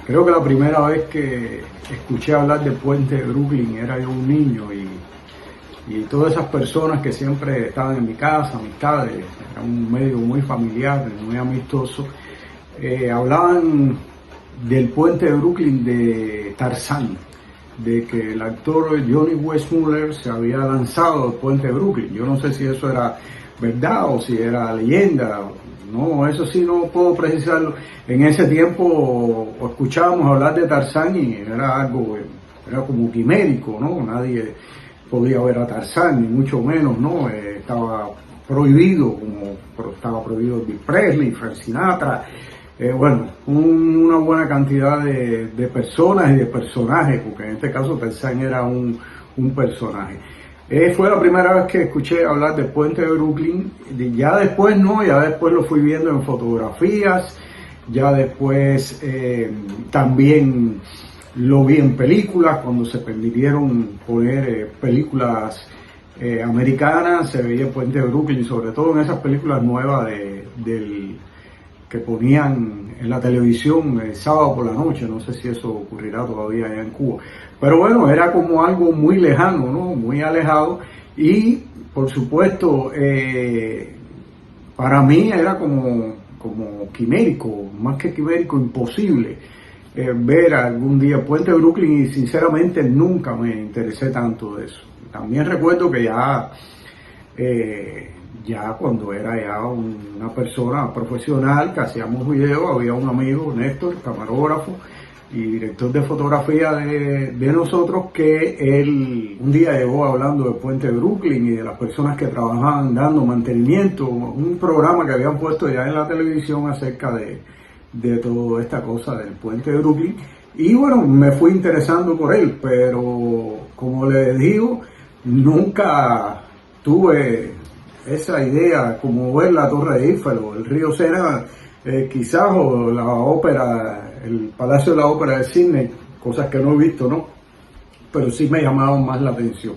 Creo que la primera vez que escuché hablar del puente de Brooklyn era yo un niño y todas esas personas que siempre estaban en mi casa, amistades, era un medio muy familiar, muy amistoso, hablaban del puente de Brooklyn de Tarzán, de que el actor Johnny Weissmuller se había lanzado al puente de Brooklyn. Yo no sé si eso era verdad o si era leyenda. No, eso sí no puedo precisarlo. En ese tiempo escuchábamos hablar de Tarzán y era algo, era como quimérico, ¿no? Nadie podía ver a Tarzán, ni mucho menos, ¿no? Estaba prohibido, pero estaba prohibido Elvis Presley, Frank Sinatra, una buena cantidad de personas y de personajes, porque en este caso Tarzán era un personaje. Fue la primera vez que escuché hablar del puente de Brooklyn. Ya después no, ya después lo fui viendo en fotografías, ya después también lo vi en películas, cuando se permitieron poner películas americanas, se veía el puente de Brooklyn, sobre todo en esas películas nuevas que ponían en la televisión el sábado por la noche. No sé si eso ocurrirá todavía allá en Cuba. Pero bueno, era como algo muy lejano, ¿no? Muy alejado. Y, por supuesto, para mí era como quimérico, más que quimérico, imposible ver algún día el puente de Brooklyn, y sinceramente nunca me interesé tanto de eso. También recuerdo que ya cuando era ya una persona profesional, que hacíamos videos, había un amigo, Néstor, camarógrafo y director de fotografía de nosotros, que él un día llegó hablando del puente de Brooklyn y de las personas que trabajaban dando mantenimiento, un programa que habían puesto ya en la televisión acerca de toda esta cosa del puente de Brooklyn. Y bueno, me fui interesando por él, pero como les digo, nunca tuve esa idea como ver la Torre de Eiffel o el río Sena, quizás, o la ópera, el Palacio de la Ópera de Sydney, cosas que no he visto, ¿no? Pero sí me llamaban más la atención.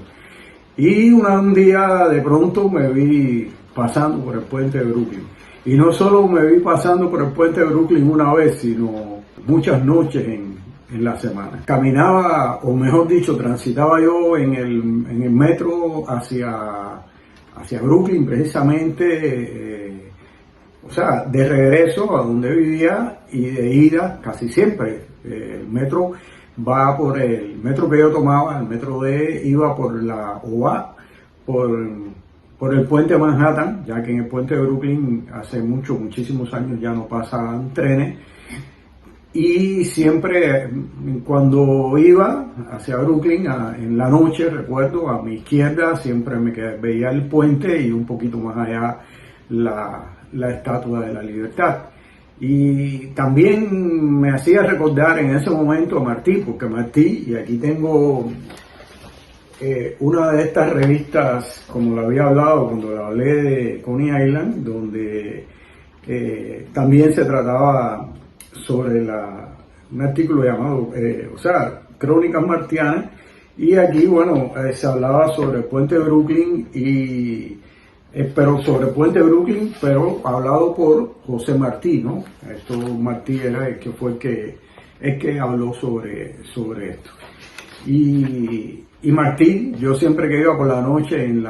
Y un día de pronto me vi pasando por el puente de Brooklyn. Y no solo me vi pasando por el puente de Brooklyn una vez, sino muchas noches en la semana. Caminaba, o mejor dicho, transitaba yo en el metro hacia Brooklyn, precisamente, de regreso a donde vivía, y de ida casi siempre. El metro va por el metro que yo tomaba, el metro D, iba por la OA, por el puente de Manhattan, ya que en el puente de Brooklyn hace muchísimos años ya no pasan trenes. Y siempre cuando iba hacia Brooklyn, en la noche, recuerdo, a mi izquierda siempre veía el puente y un poquito más allá la Estatua de la Libertad. Y también me hacía recordar en ese momento a Martí, porque Martí, y aquí tengo una de estas revistas, como lo había hablado cuando le hablé de Coney Island, donde también se trataba sobre un artículo llamado, Crónicas Martianas, y aquí, se hablaba sobre el puente de Brooklyn, pero sobre el puente de Brooklyn, pero hablado por José Martí, ¿no? Martí era el que habló sobre esto. Y Martí, yo siempre que iba por la noche en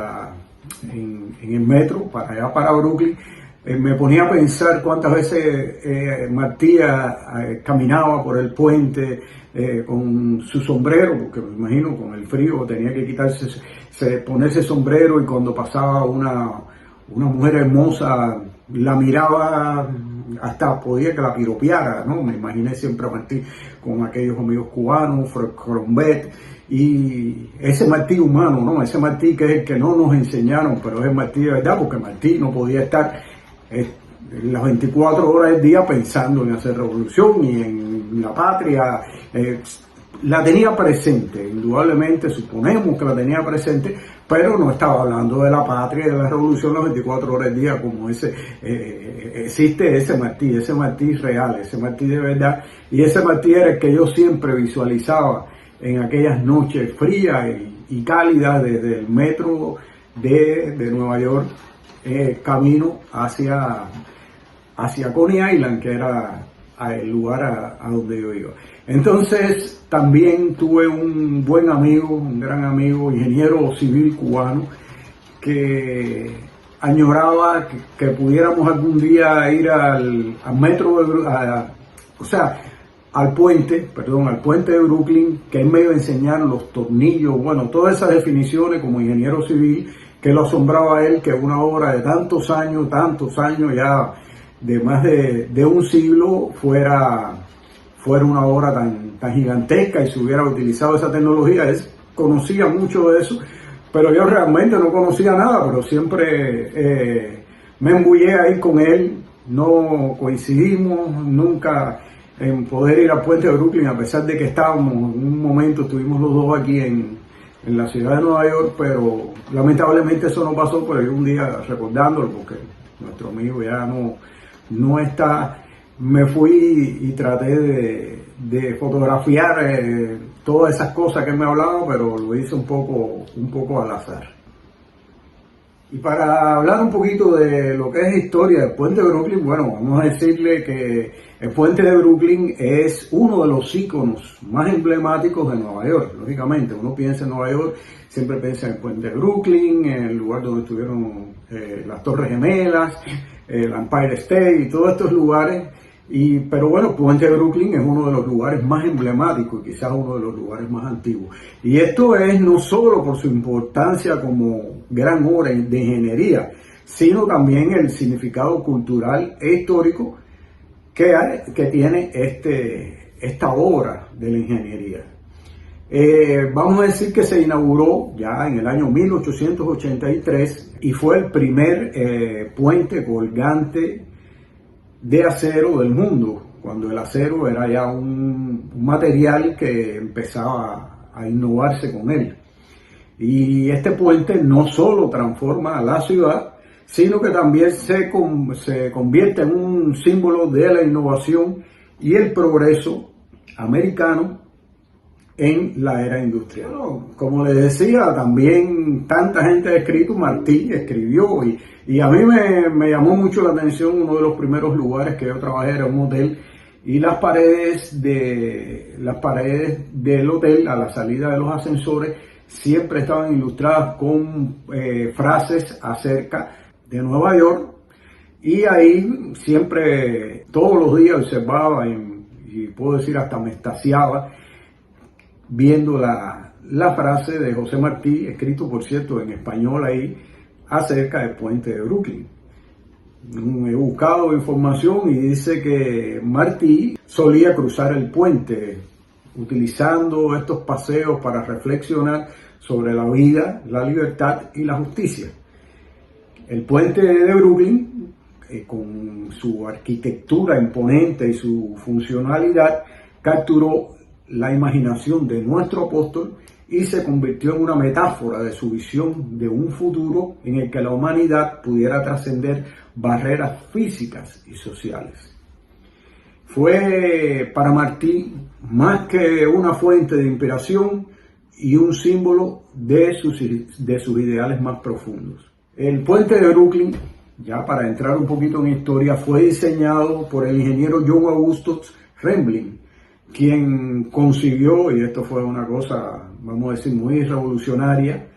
el metro, para allá para Brooklyn, me ponía a pensar cuántas veces Martí caminaba por el puente con su sombrero, porque me imagino con el frío tenía que ponerse sombrero, y cuando pasaba una mujer hermosa, la miraba, hasta podía que la piropeara, ¿no? Me imaginé siempre a Martí con aquellos amigos cubanos, Fred Colombet, y ese Martí humano, ¿no? Ese Martí que es el que no nos enseñaron, pero es el Martí de verdad, porque Martí no podía estar las 24 horas del día pensando en hacer revolución y en la patria. La tenía presente, indudablemente, suponemos que la tenía presente, pero no estaba hablando de la patria y de la revolución las 24 horas del día, como existe ese Martí real, ese Martí de verdad, y ese Martí era el que yo siempre visualizaba en aquellas noches frías y cálidas desde el metro de Nueva York, camino hacia Coney Island, que era al lugar a donde yo iba. Entonces también tuve un buen amigo, un gran amigo, ingeniero civil cubano, que añoraba que pudiéramos algún día ir al metro, al puente de Brooklyn, que él me iba a enseñar los tornillos, bueno, todas esas definiciones como ingeniero civil, que lo asombraba a él que una obra de tantos años, ya de más de un siglo, fuera una obra tan gigantesca y se hubiera utilizado esa tecnología. Él conocía mucho de eso, pero yo realmente no conocía nada, pero siempre me embullé ahí con él. No coincidimos nunca en poder ir al puente de Brooklyn, a pesar de que estábamos, en un momento estuvimos los dos aquí en la ciudad de Nueva York, pero lamentablemente eso no pasó. Pero yo un día, recordándolo, porque nuestro amigo ya no está, me fui y traté de fotografiar todas esas cosas que él me hablaba, pero lo hice un poco al azar. Y para hablar un poquito de lo que es historia del puente de Brooklyn, bueno, vamos a decirle que el puente de Brooklyn es uno de los íconos más emblemáticos de Nueva York. Lógicamente, uno piensa en Nueva York, siempre piensa en el puente de Brooklyn, en el lugar donde estuvieron las Torres Gemelas, el Empire State y todos estos lugares. Pero bueno, el puente de Brooklyn es uno de los lugares más emblemáticos y quizás uno de los lugares más antiguos. Y esto es no solo por su importancia como gran obra de ingeniería, sino también el significado cultural e histórico que tiene esta obra de la ingeniería. Vamos a decir que se inauguró ya en el año 1883 y fue el primer puente colgante de acero del mundo, cuando el acero era ya un material que empezaba a innovarse con él. Y este puente no solo transforma la ciudad, sino que también se convierte en un símbolo de la innovación y el progreso americano en la era industrial. Bueno, como les decía, también tanta gente ha escrito, Martí escribió, y a mí me llamó mucho la atención. Uno de los primeros lugares que yo trabajé era un hotel, y las paredes del hotel, a la salida de los ascensores, siempre estaban ilustradas con frases acerca de Nueva York, y ahí siempre, todos los días observaba y puedo decir hasta me extasiaba viendo la frase de José Martí, escrito por cierto en español ahí, acerca del puente de Brooklyn. He buscado información y dice que Martí solía cruzar el puente utilizando estos paseos para reflexionar sobre la vida, la libertad y la justicia. El puente de Brooklyn, con su arquitectura imponente y su funcionalidad, capturó la imaginación de nuestro apóstol y se convirtió en una metáfora de su visión de un futuro en el que la humanidad pudiera trascender barreras físicas y sociales. Fue para Martí más que una fuente de inspiración y un símbolo de sus ideales más profundos. El puente de Brooklyn, ya para entrar un poquito en historia, fue diseñado por el ingeniero John Augustus Remling, quien consiguió, y esto fue una cosa, vamos a decir, muy revolucionaria,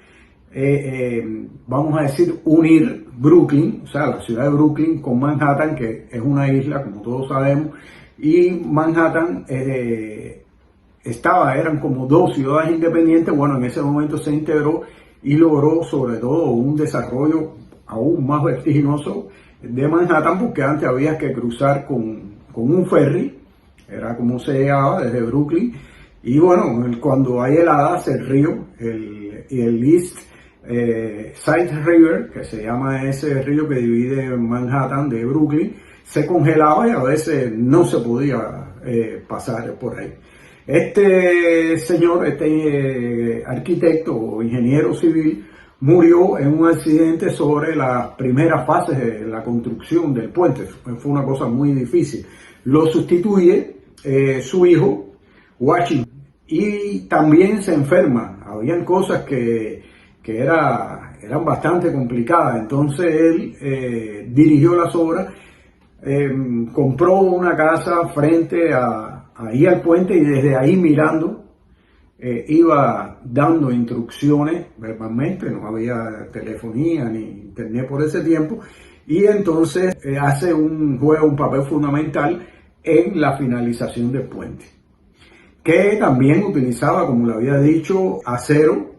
vamos a decir, unir Brooklyn, o sea, la ciudad de Brooklyn con Manhattan, que es una isla, como todos sabemos, y Manhattan eran como dos ciudades independientes. Bueno, en ese momento se integró y logró sobre todo un desarrollo aún más vertiginoso de Manhattan, porque antes había que cruzar con un ferry, era como se llegaba desde Brooklyn, y bueno, cuando hay heladas, el río, el East Side River, que se llama ese río que divide Manhattan de Brooklyn, se congelaba y a veces no se podía pasar por ahí. Este señor, arquitecto o ingeniero civil, murió en un accidente sobre las primeras fases de la construcción del puente. Fue una cosa muy difícil. Lo sustituye su hijo, Washington, y también se enferma. Habían cosas que eran bastante complicadas. Entonces él dirigió las obras compró una casa frente ahí al puente, y desde ahí mirando iba dando instrucciones verbalmente. No había telefonía ni internet por ese tiempo, y entonces juega un papel fundamental en la finalización del puente, que también utilizaba, como le había dicho, acero,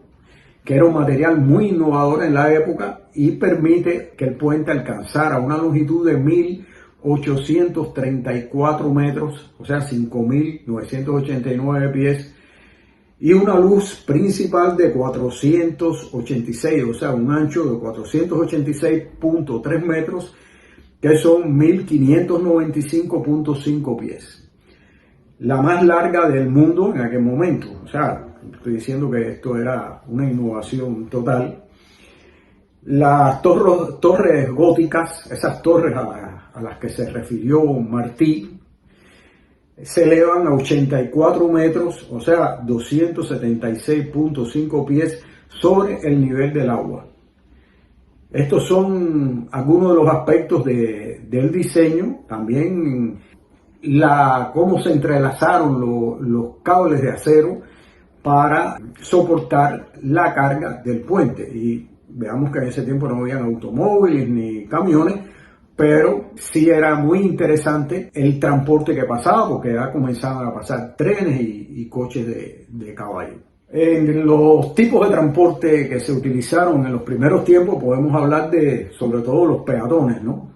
que era un material muy innovador en la época y permite que el puente alcanzara una longitud de 1.834 metros, o sea, 5.989 pies, y una luz principal de 486, o sea, un ancho de 486.3 metros, que son 1.595.5 pies. La más larga del mundo en aquel momento. O sea, estoy diciendo que esto era una innovación total. Las torres góticas, esas torres a las que se refirió Martí, se elevan a 84 metros, o sea, 276.5 pies sobre el nivel del agua. Estos son algunos de los aspectos del diseño. También cómo se entrelazaron los cables de acero para soportar la carga del puente. Y veamos que en ese tiempo no habían automóviles ni camiones, pero sí era muy interesante el transporte que pasaba, porque ya comenzaban a pasar trenes y coches de caballo. En los tipos de transporte que se utilizaron en los primeros tiempos podemos hablar de, sobre todo, los peatones, ¿no?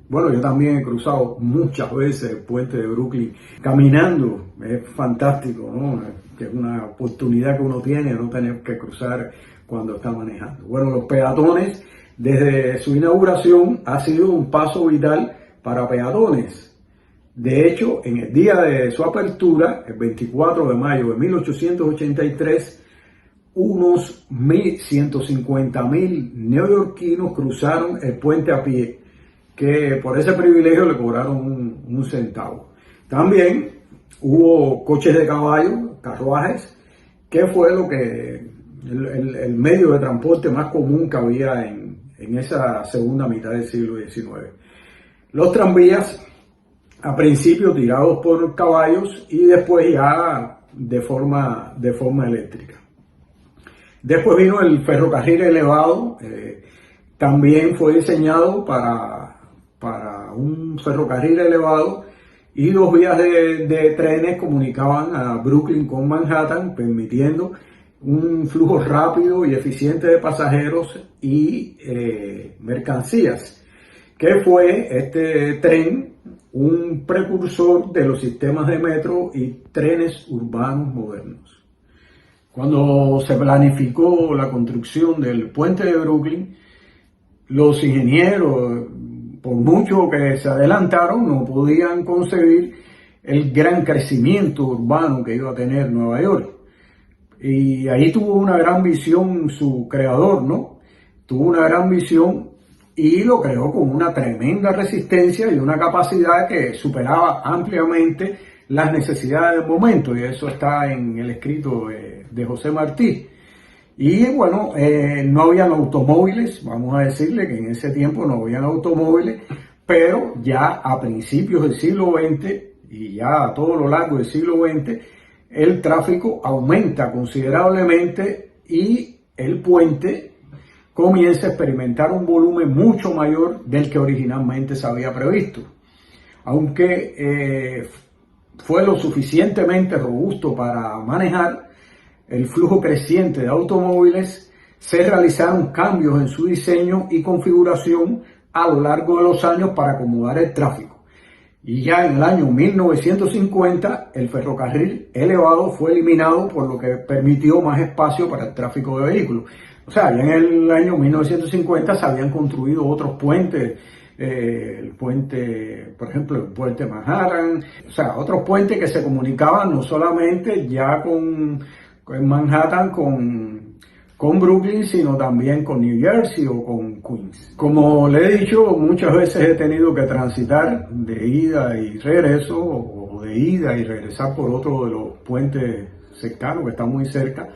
Bueno, yo también he cruzado muchas veces el puente de Brooklyn caminando. Es fantástico, ¿no? Que es una oportunidad que uno tiene de no tener que cruzar cuando está manejando. Bueno, los peatones, desde su inauguración, ha sido un paso vital para peatones. De hecho, en el día de su apertura, el 24 de mayo de 1883, unos 150.000 neoyorquinos cruzaron el puente a pie, que por ese privilegio le cobraron un centavo. También hubo coches de caballo, carruajes, que fue el medio de transporte más común que había en esa segunda mitad del siglo XIX. Los tranvías, a principio tirados por caballos y después ya de forma eléctrica. Después vino el ferrocarril elevado, también fue diseñado para un ferrocarril elevado, y dos vías de trenes comunicaban a Brooklyn con Manhattan, permitiendo un flujo rápido y eficiente de pasajeros y mercancías, que fue este tren un precursor de los sistemas de metro y trenes urbanos modernos. Cuando se planificó la construcción del puente de Brooklyn, los ingenieros, por mucho que se adelantaron, no podían concebir el gran crecimiento urbano que iba a tener Nueva York. Y ahí tuvo una gran visión su creador, ¿no? Tuvo una gran visión y lo creó con una tremenda resistencia y una capacidad que superaba ampliamente las necesidades del momento, y eso está en el escrito de José Martí. Y bueno, no habían automóviles, vamos a decirle que en ese tiempo no habían automóviles, pero ya a principios del siglo XX y ya a todo lo largo del siglo XX, el tráfico aumenta considerablemente y el puente comienza a experimentar un volumen mucho mayor del que originalmente se había previsto. Aunque fue lo suficientemente robusto para manejar el flujo creciente de automóviles, se realizaron cambios en su diseño y configuración a lo largo de los años para acomodar el tráfico. Y ya en el año 1950 el ferrocarril elevado fue eliminado, por lo que permitió más espacio para el tráfico de vehículos. O sea, ya en el año 1950 se habían construido otros puentes, el puente, por ejemplo, el puente Manhattan, o sea, otros puentes que se comunicaban no solamente ya con Manhattan, con Brooklyn, sino también con New Jersey o con Queens. Como le he dicho, muchas veces he tenido que transitar de ida y regreso, o de ida y regresar por otro de los puentes cercanos que está muy cerca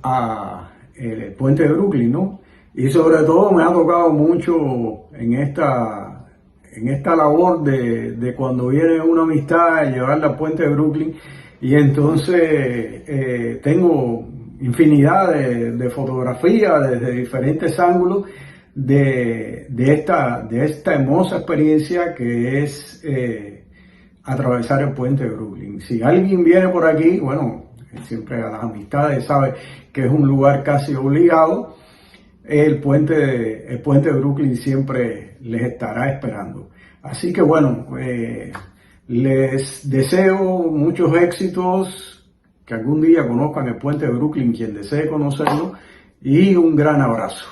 a el puente de Brooklyn, ¿no? Y sobre todo me ha tocado mucho en en esta labor de cuando viene una amistad, llevarla al puente de Brooklyn, y entonces tengo infinidad de fotografías desde diferentes ángulos de esta hermosa experiencia que es atravesar el puente de Brooklyn. Si alguien viene por aquí, bueno, siempre a las amistades sabe que es un lugar casi obligado. El puente de Brooklyn siempre les estará esperando. Así que bueno, les deseo muchos éxitos, que algún día conozcan el puente de Brooklyn, quien desee conocerlo, y un gran abrazo.